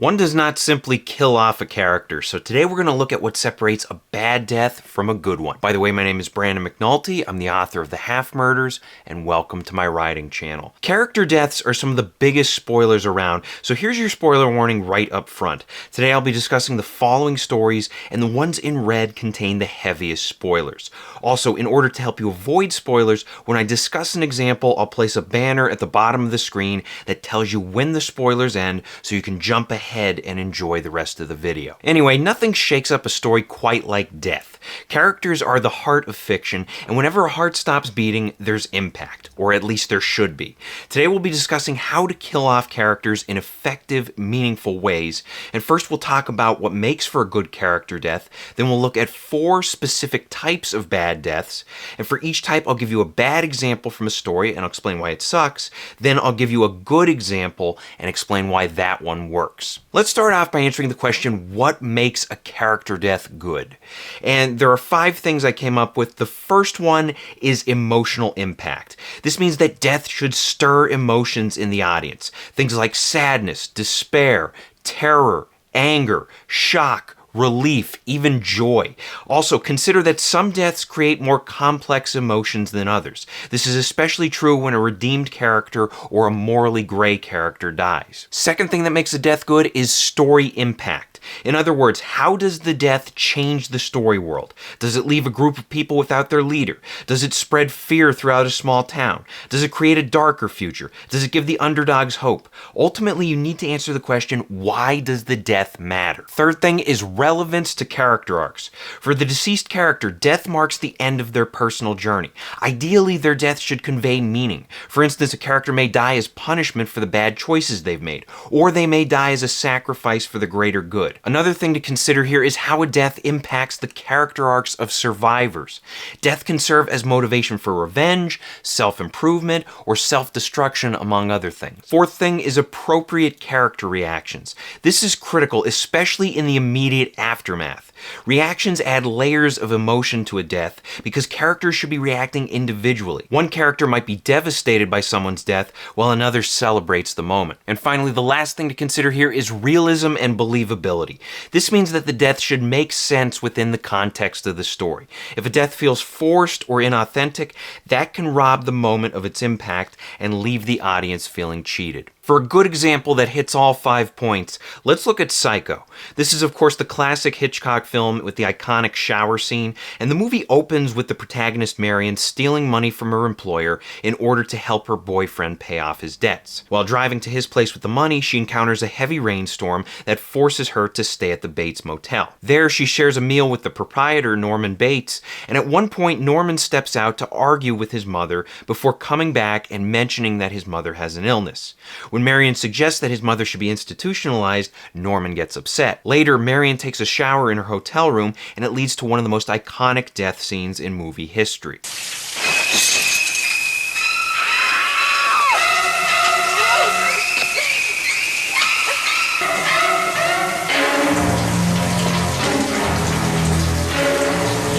One does not simply kill off a character, so today we're going to look at what separates a bad death from a good one. By the way, my name is Brandon McNulty, I'm the author of The Half Murders, and welcome to my writing channel. Character deaths are some of the biggest spoilers around, so here's your spoiler warning right up front. Today I'll be discussing the following stories, and the ones in red contain the heaviest spoilers. Also, in order to help you avoid spoilers, when I discuss an example, I'll place a banner at the bottom of the screen that tells you when the spoilers end, so you can jump ahead and enjoy the rest of the video. Anyway, nothing shakes up a story quite like death. Characters are the heart of fiction, and whenever a heart stops beating, there's impact, or at least there should be. Today we'll be discussing how to kill off characters in effective, meaningful ways, and first we'll talk about what makes for a good character death, then we'll look at 4 specific types of bad deaths, and for each type I'll give you a bad example from a story and I'll explain why it sucks, then I'll give you a good example and explain why that one works. Let's start off by answering the question, what makes a character death good? And there are 5 things I came up with. The first one is emotional impact. This means that death should stir emotions in the audience. Things like sadness, despair, terror, anger, shock, relief, even joy. Also, consider that some deaths create more complex emotions than others. This is especially true when a redeemed character or a morally gray character dies. Second thing that makes a death good is story impact. In other words, how does the death change the story world? Does it leave a group of people without their leader? Does it spread fear throughout a small town? Does it create a darker future? Does it give the underdogs hope? Ultimately, you need to answer the question, why does the death matter? Third thing is relevance to character arcs. For the deceased character, death marks the end of their personal journey. Ideally, their death should convey meaning. For instance, a character may die as punishment for the bad choices they've made, or they may die as a sacrifice for the greater good. Another thing to consider here is how a death impacts the character arcs of survivors. Death can serve as motivation for revenge, self-improvement, or self-destruction, among other things. Fourth thing is appropriate character reactions. This is critical, especially in the immediate aftermath. Reactions add layers of emotion to a death because characters should be reacting individually. One character might be devastated by someone's death while another celebrates the moment. And finally, the last thing to consider here is realism and believability. This means that the death should make sense within the context of the story. If a death feels forced or inauthentic, that can rob the moment of its impact and leave the audience feeling cheated. For a good example that hits all 5 points, let's look at Psycho. This is of course the classic Hitchcock film with the iconic shower scene, and the movie opens with the protagonist Marion stealing money from her employer in order to help her boyfriend pay off his debts. While driving to his place with the money, she encounters a heavy rainstorm that forces her to stay at the Bates Motel. There she shares a meal with the proprietor, Norman Bates, and at one point Norman steps out to argue with his mother before coming back and mentioning that his mother has an illness. When Marion suggests that his mother should be institutionalized, Norman gets upset. Later, Marion takes a shower in her hotel room, and it leads to one of the most iconic death scenes in movie history.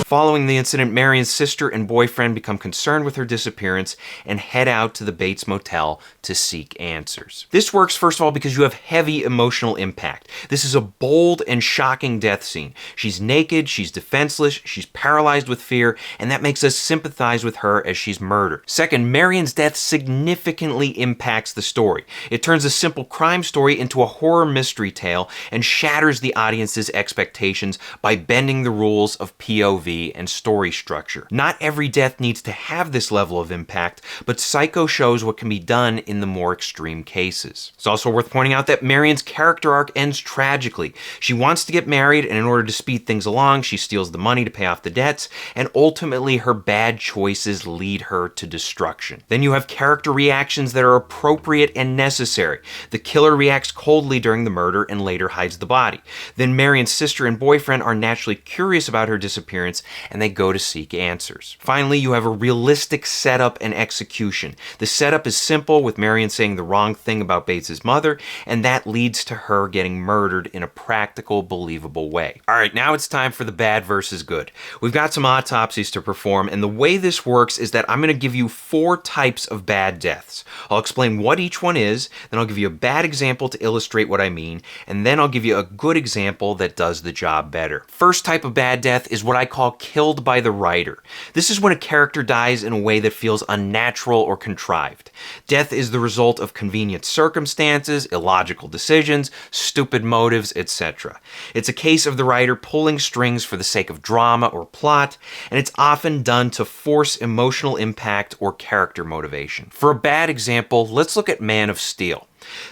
Following the incident, Marion's sister and boyfriend become concerned with her disappearance and head out to the Bates Motel to seek answers. This works, first of all, because you have heavy emotional impact. This is a bold and shocking death scene. She's naked, she's defenseless, she's paralyzed with fear, and that makes us sympathize with her as she's murdered. Second, Marion's death significantly impacts the story. It turns a simple crime story into a horror mystery tale and shatters the audience's expectations by bending the rules of POV and story structure. Not every death needs to have this level of impact, but Psycho shows what can be done in the more extreme cases. It's also worth pointing out that Marion's character arc ends tragically. She wants to get married, and in order to speed things along, she steals the money to pay off the debts, and ultimately her bad choices lead her to destruction. Then you have character reactions that are appropriate and necessary. The killer reacts coldly during the murder and later hides the body. Then Marion's sister and boyfriend are naturally curious about her disappearance and they go to seek answers. Finally, you have a realistic setup and execution. The setup is simple, with Marion saying the wrong thing about Bates' mother, and that leads to her getting murdered in a practical, believable way. Alright, now it's time for the bad versus good. We've got some autopsies to perform, and the way this works is that I'm going to give you 4 types of bad deaths. I'll explain what each one is, then I'll give you a bad example to illustrate what I mean, and then I'll give you a good example that does the job better. First type of bad death is what I call killed by the writer. This is when a character dies in a way that feels unnatural or contrived. Death is the result of convenient circumstances, illogical decisions, stupid motives, etc. It's a case of the writer pulling strings for the sake of drama or plot, and it's often done to force emotional impact or character motivation. For a bad example, let's look at Man of Steel.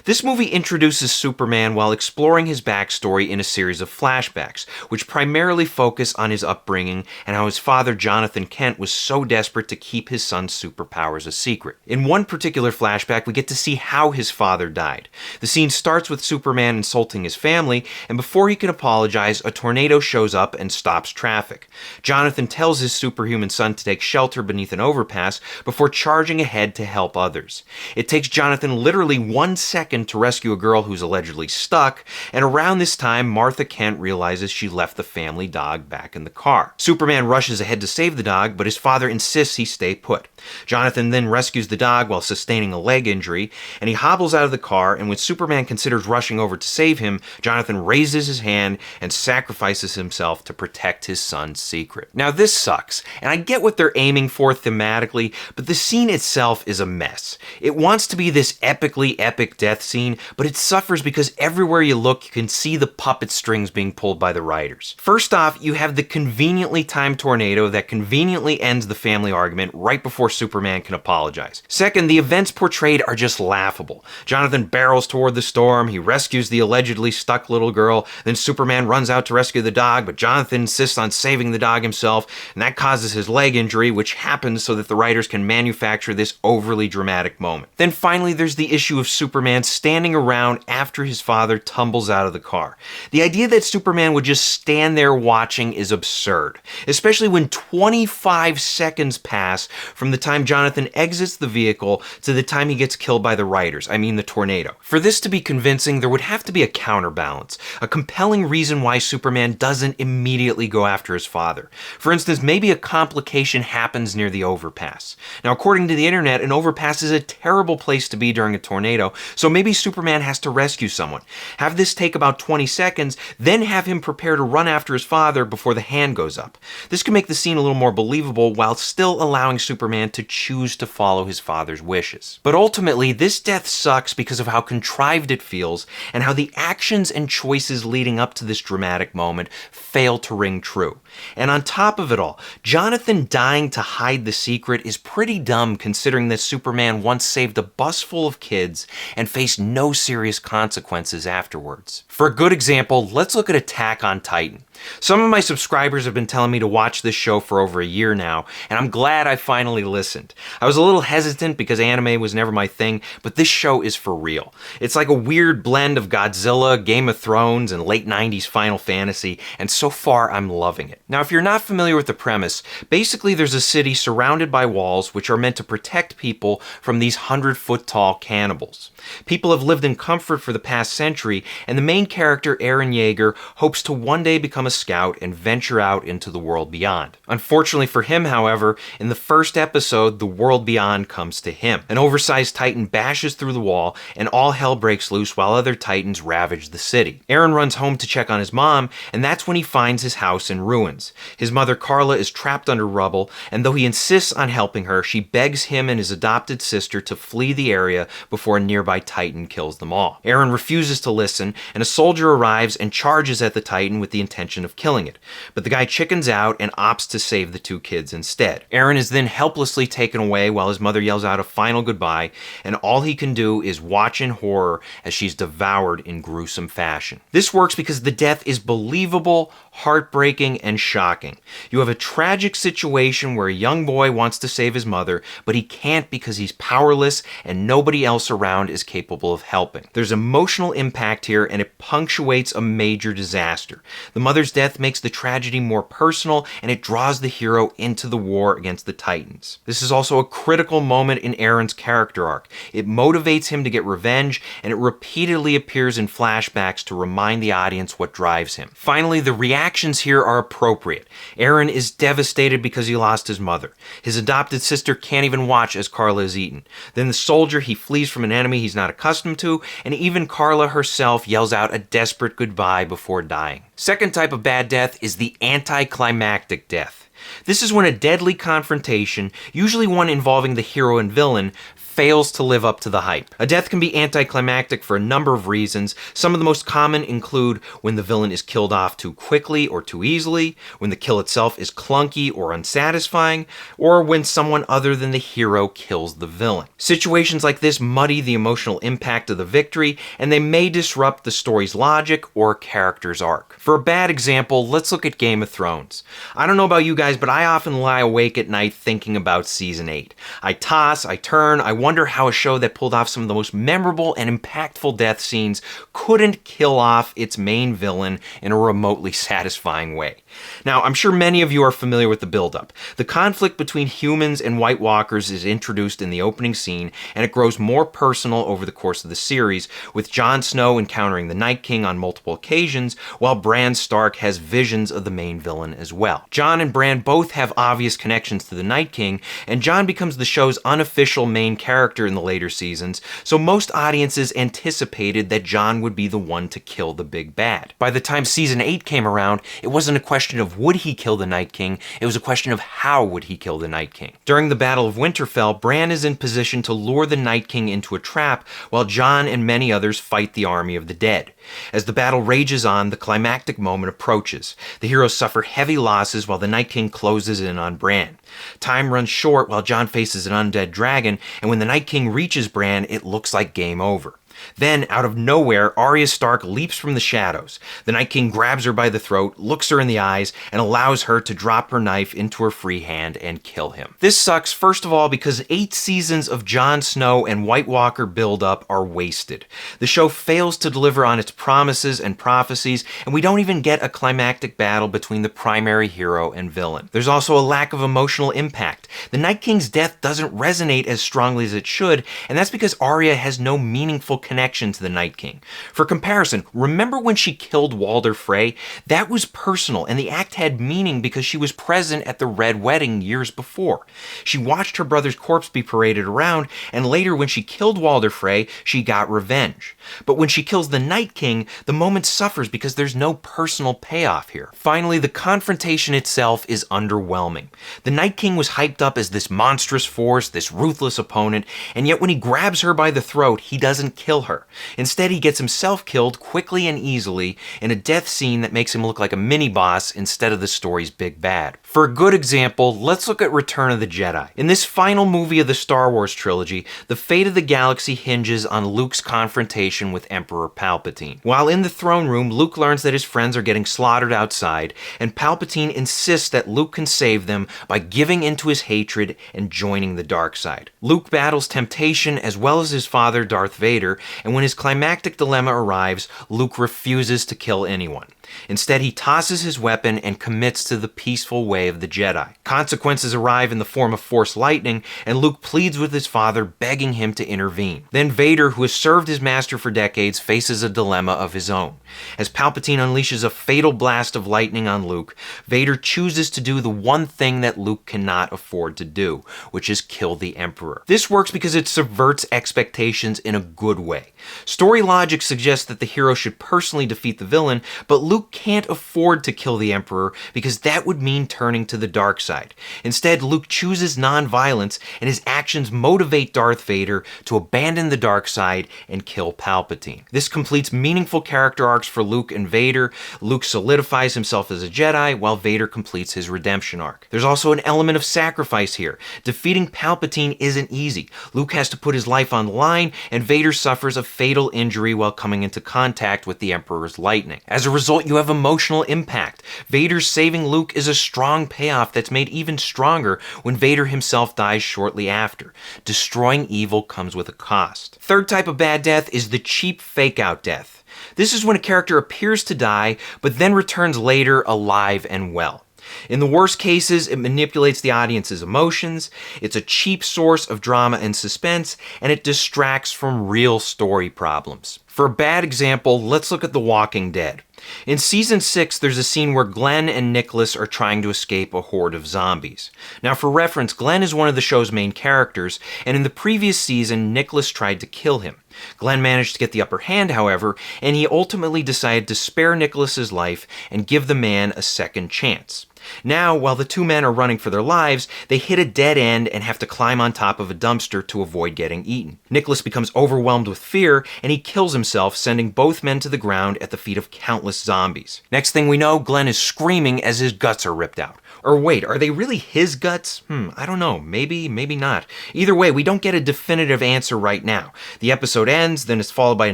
This movie introduces Superman while exploring his backstory in a series of flashbacks, which primarily focus on his upbringing and how his father Jonathan Kent was so desperate to keep his son's superpowers a secret. In one particular flashback, we get to see how his father died. The scene starts with Superman insulting his family, and before he can apologize, a tornado shows up and stops traffic. Jonathan tells his superhuman son to take shelter beneath an overpass before charging ahead to help others. It takes Jonathan literally 1 second to rescue a girl who's allegedly stuck, and around this time, Martha Kent realizes she left the family dog back in the car. Superman rushes ahead to save the dog, but his father insists he stay put. Jonathan then rescues the dog while sustaining a leg injury, and he hobbles out of the car, and when Superman considers rushing over to save him, Jonathan raises his hand and sacrifices himself to protect his son's secret. Now this sucks, and I get what they're aiming for thematically, but the scene itself is a mess. It wants to be this epically epic death scene, but it suffers because everywhere you look, you can see the puppet strings being pulled by the writers. First off, you have the conveniently timed tornado that conveniently ends the family argument right before Superman can apologize. Second, the events portrayed are just laughable. Jonathan barrels toward the storm, he rescues the allegedly stuck little girl, then Superman runs out to rescue the dog, but Jonathan insists on saving the dog himself, and that causes his leg injury, which happens so that the writers can manufacture this overly dramatic moment. Then finally, there's the issue of Superman standing around after his father tumbles out of the car. The idea that Superman would just stand there watching is absurd, especially when 25 seconds pass from the time Jonathan exits the vehicle to the time he gets killed by the writers, I mean the tornado. For this to be convincing, there would have to be a counterbalance, a compelling reason why Superman doesn't immediately go after his father. For instance, maybe a complication happens near the overpass. Now, according to the internet, an overpass is a terrible place to be during a tornado, so maybe Superman has to rescue someone. Have this take about 20 seconds, then have him prepare to run after his father before the hand goes up. This can make the scene a little more believable while still allowing Superman to choose to follow his father's wishes. But ultimately, this death sucks because of how contrived it feels and how the actions and choices leading up to this dramatic moment fail to ring true. And on top of it all, Jonathan dying to hide the secret is pretty dumb considering that Superman once saved a bus full of kids and faced no serious consequences afterwards. For a good example, let's look at Attack on Titan. Some of my subscribers have been telling me to watch this show for over a year now, and I'm glad I finally listened. I was a little hesitant because anime was never my thing, but this show is for real. It's like a weird blend of Godzilla, Game of Thrones, and late 90s Final Fantasy, and so far I'm loving it. Now, if you're not familiar with the premise, basically there's a city surrounded by walls which are meant to protect people from these 100-foot-tall cannibals. People have lived in comfort for the past century, and the main character, Eren Yeager, hopes to one day become a scout and venture out into the world beyond. Unfortunately for him, however, in the first episode, the world beyond comes to him. An oversized Titan bashes through the wall, and all hell breaks loose while other Titans ravage the city. Eren runs home to check on his mom, and that's when he finds his house in ruins. His mother, Carla, is trapped under rubble, and though he insists on helping her, she begs him and his adopted sister to flee the area before a nearby Titan kills them all. Eren refuses to listen, and a soldier arrives and charges at the Titan with the intention of killing it. But the guy chickens out and opts to save the 2 kids instead. Eren is then helplessly taken away while his mother yells out a final goodbye, and all he can do is watch in horror as she's devoured in gruesome fashion. This works because the death is believable, heartbreaking, and shocking. You have a tragic situation where a young boy wants to save his mother, but he can't because he's powerless and nobody else around is capable of helping. There's emotional impact here, and it punctuates a major disaster. The mother's death makes the tragedy more personal, and it draws the hero into the war against the Titans. This is also a critical moment in Aaron's character arc. It motivates him to get revenge, and it repeatedly appears in flashbacks to remind the audience what drives him. Finally, the reactions here are appropriate. Aaron is devastated because he lost his mother. His adopted sister can't even watch as Carla is eaten. Then the soldier, he flees from an enemy he's not accustomed to, and even Carla herself yells out a desperate goodbye before dying. Second type of bad death is the anticlimactic death. This is when a deadly confrontation, usually one involving the hero and villain, fails to live up to the hype. A death can be anticlimactic for a number of reasons. Some of the most common include when the villain is killed off too quickly or too easily, when the kill itself is clunky or unsatisfying, or when someone other than the hero kills the villain. Situations like this muddy the emotional impact of the victory, and they may disrupt the story's logic or character's arc. For a bad example, let's look at Game of Thrones. I don't know about you guys, but I often lie awake at night thinking about Season 8. I toss, I turn, I wonder how a show that pulled off some of the most memorable and impactful death scenes couldn't kill off its main villain in a remotely satisfying way. Now, I'm sure many of you are familiar with the buildup. The conflict between humans and White Walkers is introduced in the opening scene, and it grows more personal over the course of the series, with Jon Snow encountering the Night King on multiple occasions, while Bran Stark has visions of the main villain as well. Jon and Bran both have obvious connections to the Night King, and Jon becomes the show's unofficial main character in the later seasons, so most audiences anticipated that Jon would be the one to kill the big bad. By the time Season 8 came around, it wasn't a question of would he kill the Night King, it was a question of how would he kill the Night King. During the Battle of Winterfell, Bran is in position to lure the Night King into a trap, while Jon and many others fight the army of the dead. As the battle rages on, the climactic moment approaches. The heroes suffer heavy losses while the Night King closes in on Bran. Time runs short while Jon faces an undead dragon, and when the Night King reaches Bran, it looks like game over. Then, out of nowhere, Arya Stark leaps from the shadows. The Night King grabs her by the throat, looks her in the eyes, and allows her to drop her knife into her free hand and kill him. This sucks, first of all, because 8 seasons of Jon Snow and White Walker build-up are wasted. The show fails to deliver on its promises and prophecies, and we don't even get a climactic battle between the primary hero and villain. There's also a lack of emotional impact. The Night King's death doesn't resonate as strongly as it should, and that's because Arya has no meaningful connection to the Night King. For comparison, remember when she killed Walder Frey? That was personal, and the act had meaning because she was present at the Red Wedding years before. She watched her brother's corpse be paraded around, and later when she killed Walder Frey, she got revenge. But when she kills the Night King, the moment suffers because there's no personal payoff here. Finally, the confrontation itself is underwhelming. The Night King was hyped up as this monstrous force, this ruthless opponent, and yet when he grabs her by the throat, he doesn't kill her. Instead, he gets himself killed quickly and easily in a death scene that makes him look like a mini-boss instead of the story's big bad. For a good example, let's look at Return of the Jedi. In this final movie of the Star Wars trilogy, the fate of the galaxy hinges on Luke's confrontation with Emperor Palpatine. While in the throne room, Luke learns that his friends are getting slaughtered outside, and Palpatine insists that Luke can save them by giving into his hatred and joining the dark side. Luke battles temptation as well as his father, Darth Vader, and when his climactic dilemma arrives, Luke refuses to kill anyone. Instead, he tosses his weapon and commits to the peaceful way of the Jedi. Consequences arrive in the form of Force lightning, and Luke pleads with his father, begging him to intervene. Then Vader, who has served his master for decades, faces a dilemma of his own. As Palpatine unleashes a fatal blast of lightning on Luke, Vader chooses to do the one thing that Luke cannot afford to do, which is kill the Emperor. This works because it subverts expectations in a good way. Story logic suggests that the hero should personally defeat the villain, but Luke can't afford to kill the Emperor because that would mean turning to the dark side. Instead, Luke chooses non-violence, and his actions motivate Darth Vader to abandon the dark side and kill Palpatine. This completes meaningful character arcs for Luke and Vader. Luke solidifies himself as a Jedi, while Vader completes his redemption arc. There's also an element of sacrifice here. Defeating Palpatine isn't easy. Luke has to put his life on the line, and Vader suffers suffers a fatal injury while coming into contact with the Emperor's lightning. As a result, you have emotional impact. Vader saving Luke is a strong payoff that's made even stronger when Vader himself dies shortly after. Destroying evil comes with a cost. Third type of bad death is the cheap fake-out death. This is when a character appears to die, but then returns later alive and well. In the worst cases, it manipulates the audience's emotions, it's a cheap source of drama and suspense, and it distracts from real story problems. For a bad example, let's look at The Walking Dead. In Season 6, there's a scene where Glenn and Nicholas are trying to escape a horde of zombies. Now, for reference, Glenn is one of the show's main characters, and in the previous season, Nicholas tried to kill him. Glenn managed to get the upper hand, however, and he ultimately decided to spare Nicholas's life and give the man a second chance. Now, while the two men are running for their lives, they hit a dead end and have to climb on top of a dumpster to avoid getting eaten. Nicholas becomes overwhelmed with fear, and he kills himself, sending both men to the ground at the feet of countless zombies. Next thing we know, Glenn is screaming as his guts are ripped out. Or wait, are they really his guts? I don't know. Maybe, maybe not. Either way, we don't get a definitive answer right now. The episode ends, then it's followed by a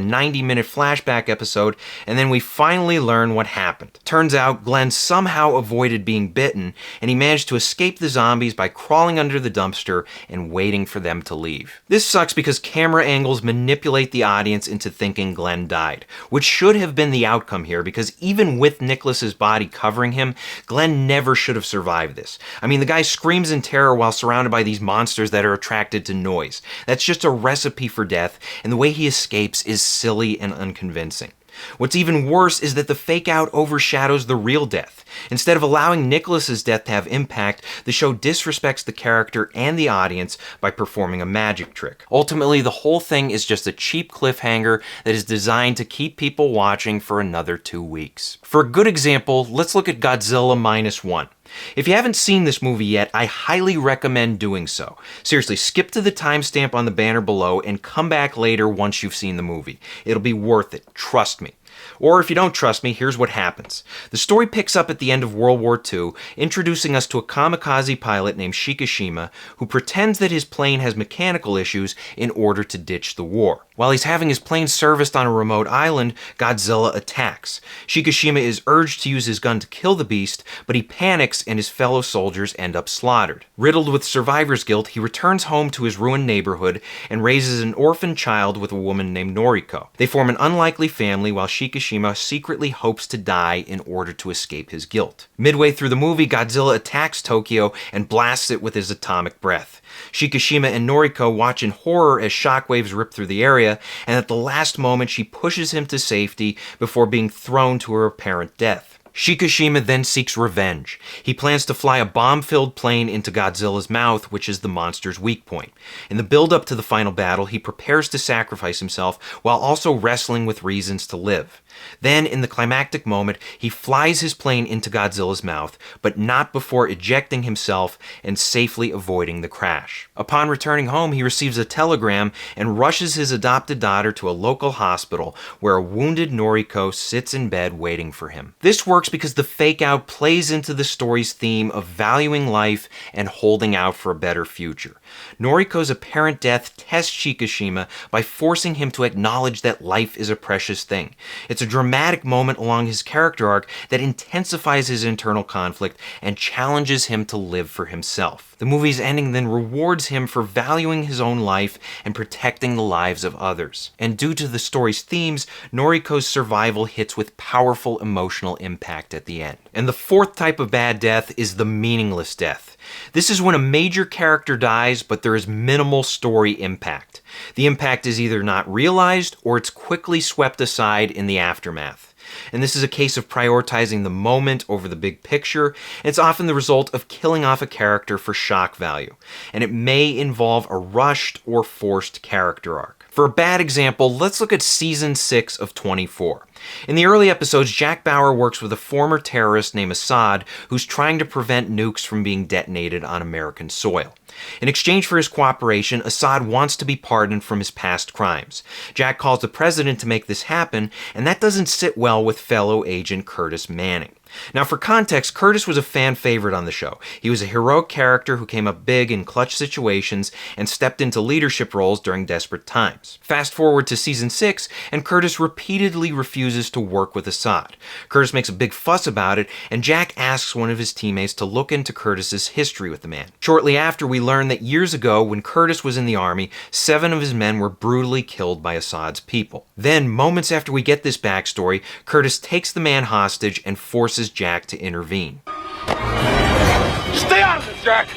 90-minute flashback episode, and then we finally learn what happened. Turns out, Glenn somehow avoided being bitten, and he managed to escape the zombies by crawling under the dumpster and waiting for them to leave. This sucks because camera angles manipulate the audience into thinking Glenn died, which should have been the outcome here, because even with Nicholas's body covering him, Glenn never should have survive this. I mean, the guy screams in terror while surrounded by these monsters that are attracted to noise. That's just a recipe for death, and the way he escapes is silly and unconvincing. What's even worse is that the fake-out overshadows the real death. Instead of allowing Nicholas's death to have impact, the show disrespects the character and the audience by performing a magic trick. Ultimately, the whole thing is just a cheap cliffhanger that is designed to keep people watching for another 2 weeks. For a good example, let's look at Godzilla -1. If you haven't seen this movie yet, I highly recommend doing so. Seriously, skip to the timestamp on the banner below and come back later once you've seen the movie. It'll be worth it, trust me. Or if you don't trust me, here's what happens. The story picks up at the end of World War II, introducing us to a kamikaze pilot named Shikishima who pretends that his plane has mechanical issues in order to ditch the war. While he's having his plane serviced on a remote island, Godzilla attacks. Shikishima is urged to use his gun to kill the beast, but he panics and his fellow soldiers end up slaughtered. Riddled with survivor's guilt, he returns home to his ruined neighborhood and raises an orphan child with a woman named Noriko. They form an unlikely family while Shikishima secretly hopes to die in order to escape his guilt. Midway through the movie, Godzilla attacks Tokyo and blasts it with his atomic breath. Shikishima and Noriko watch in horror as shockwaves rip through the area, and at the last moment she pushes him to safety before being thrown to her apparent death. Shikishima then seeks revenge. He plans to fly a bomb-filled plane into Godzilla's mouth, which is the monster's weak point. In the build-up to the final battle, he prepares to sacrifice himself while also wrestling with reasons to live. Then, in the climactic moment, he flies his plane into Godzilla's mouth, but not before ejecting himself and safely avoiding the crash. Upon returning home, he receives a telegram and rushes his adopted daughter to a local hospital where a wounded Noriko sits in bed waiting for him. This works because the fake-out plays into the story's theme of valuing life and holding out for a better future. Noriko's apparent death tests Shikishima by forcing him to acknowledge that life is a precious thing. It's a dramatic moment along his character arc that intensifies his internal conflict and challenges him to live for himself. The movie's ending then rewards him for valuing his own life and protecting the lives of others. And due to the story's themes, Noriko's survival hits with powerful emotional impact at the end. And the fourth type of bad death is the meaningless death. This is when a major character dies, but there is minimal story impact. The impact is either not realized or it's quickly swept aside in the aftermath. And this is a case of prioritizing the moment over the big picture, and it's often the result of killing off a character for shock value. And it may involve a rushed or forced character arc. For a bad example, let's look at Season 6 of 24. In the early episodes, Jack Bauer works with a former terrorist named Assad who's trying to prevent nukes from being detonated on American soil. In exchange for his cooperation, Assad wants to be pardoned from his past crimes. Jack calls the president to make this happen, and that doesn't sit well with fellow agent Curtis Manning. Now, for context, Curtis was a fan favorite on the show. He was a heroic character who came up big in clutch situations and stepped into leadership roles during desperate times. Fast forward to season 6, and Curtis repeatedly refuses to work with Assad. Curtis makes a big fuss about it, and Jack asks one of his teammates to look into Curtis's history with the man. Shortly after, we learn that years ago, when Curtis was in the army, 7 of his men were brutally killed by Assad's people. Then, moments after we get this backstory, Curtis takes the man hostage and forces Jack to intervene. Stay out of this, Jack!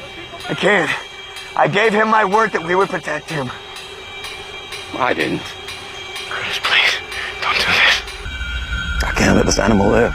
I can't. I gave him my word that we would protect him. I didn't. Curtis, please, don't do this. I can't let this animal live.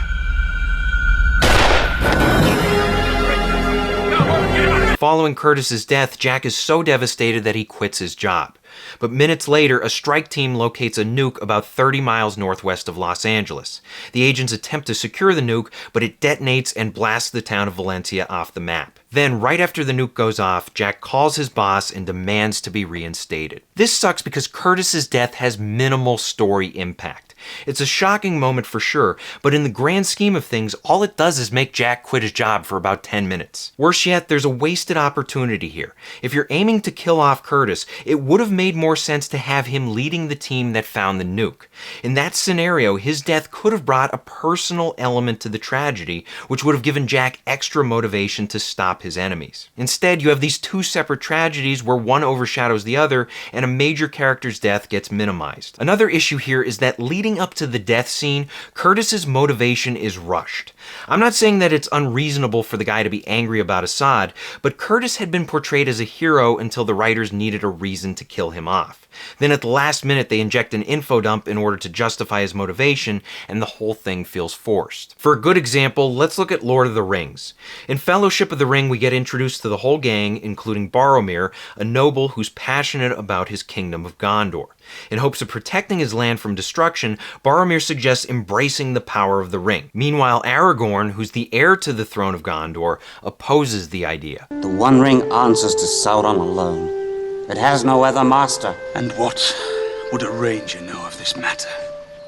Following Curtis's death, Jack is so devastated that he quits his job. But minutes later, a strike team locates a nuke about 30 miles northwest of Los Angeles. The agents attempt to secure the nuke, but it detonates and blasts the town of Valencia off the map. Then, right after the nuke goes off, Jack calls his boss and demands to be reinstated. This sucks because Curtis's death has minimal story impact. It's a shocking moment for sure, but in the grand scheme of things, all it does is make Jack quit his job for about 10 minutes. Worse yet, there's a wasted opportunity here. If you're aiming to kill off Curtis, it would have made more sense to have him leading the team that found the nuke. In that scenario, his death could have brought a personal element to the tragedy, which would have given Jack extra motivation to stop his enemies. Instead, you have these two separate tragedies where one overshadows the other, and a major character's death gets minimized. Another issue here is that leading up to the death scene, Curtis's motivation is rushed. I'm not saying that it's unreasonable for the guy to be angry about Assad, but Curtis had been portrayed as a hero until the writers needed a reason to kill him off. Then at the last minute, they inject an info dump in order to justify his motivation, and the whole thing feels forced. For a good example, let's look at Lord of the Rings. In Fellowship of the Ring, we get introduced to the whole gang, including Boromir, a noble who's passionate about his kingdom of Gondor. In hopes of protecting his land from destruction, Boromir suggests embracing the power of the ring. Meanwhile, Aragorn, who's the heir to the throne of Gondor, opposes the idea. The One Ring answers to Sauron alone. It has no other master. And what would a ranger know of this matter?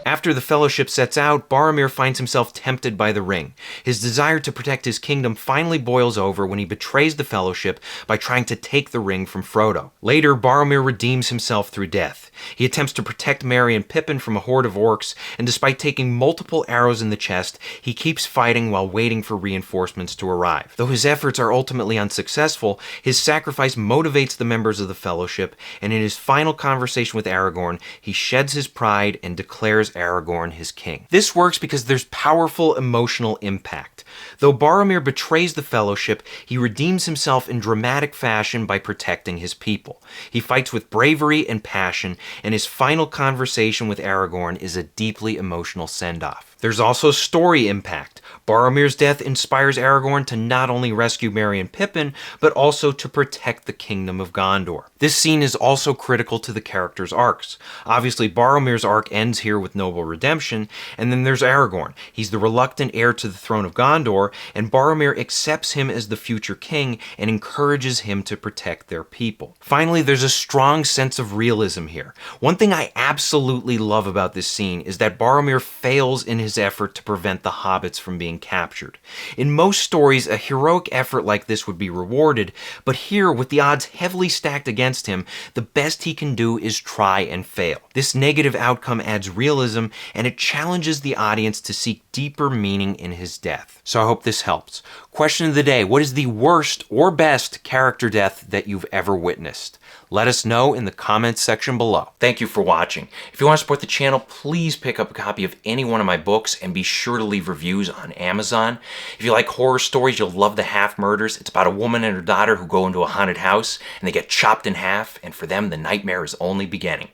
After the Fellowship sets out, Boromir finds himself tempted by the ring. His desire to protect his kingdom finally boils over when he betrays the Fellowship by trying to take the ring from Frodo. Later, Boromir redeems himself through death. He attempts to protect Merry and Pippin from a horde of orcs, and despite taking multiple arrows in the chest, he keeps fighting while waiting for reinforcements to arrive. Though his efforts are ultimately unsuccessful, his sacrifice motivates the members of the Fellowship, and in his final conversation with Aragorn, he sheds his pride and declares Aragorn his king. This works because there's powerful emotional impact. Though Boromir betrays the Fellowship, he redeems himself in dramatic fashion by protecting his people. He fights with bravery and passion, and his final conversation with Aragorn is a deeply emotional send-off. There's also story impact. Boromir's death inspires Aragorn to not only rescue Merry and Pippin, but also to protect the kingdom of Gondor. This scene is also critical to the characters' arcs. Obviously, Boromir's arc ends here with noble redemption, and then there's Aragorn. He's the reluctant heir to the throne of Gondor, and Boromir accepts him as the future king and encourages him to protect their people. Finally, there's a strong sense of realism here. One thing I absolutely love about this scene is that Boromir fails in his effort to prevent the hobbits from being captured. In most stories, a heroic effort like this would be rewarded, but here, with the odds heavily stacked against him, the best he can do is try and fail. This negative outcome adds realism, and it challenges the audience to seek deeper meaning in his death. So I hope this helps. Question of the day: what is the worst or best character death that you've ever witnessed? Let us know in the comments section below. Thank you for watching. If you want to support the channel, please pick up a copy of any one of my books and be sure to leave reviews on Amazon. If you like horror stories, you'll love The Half Murders. It's about a woman and her daughter who go into a haunted house and they get chopped in half, and for them the nightmare is only beginning.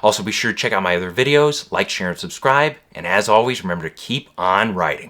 Also, be sure to check out my other videos, like, share, and subscribe, and as always, remember to keep on writing.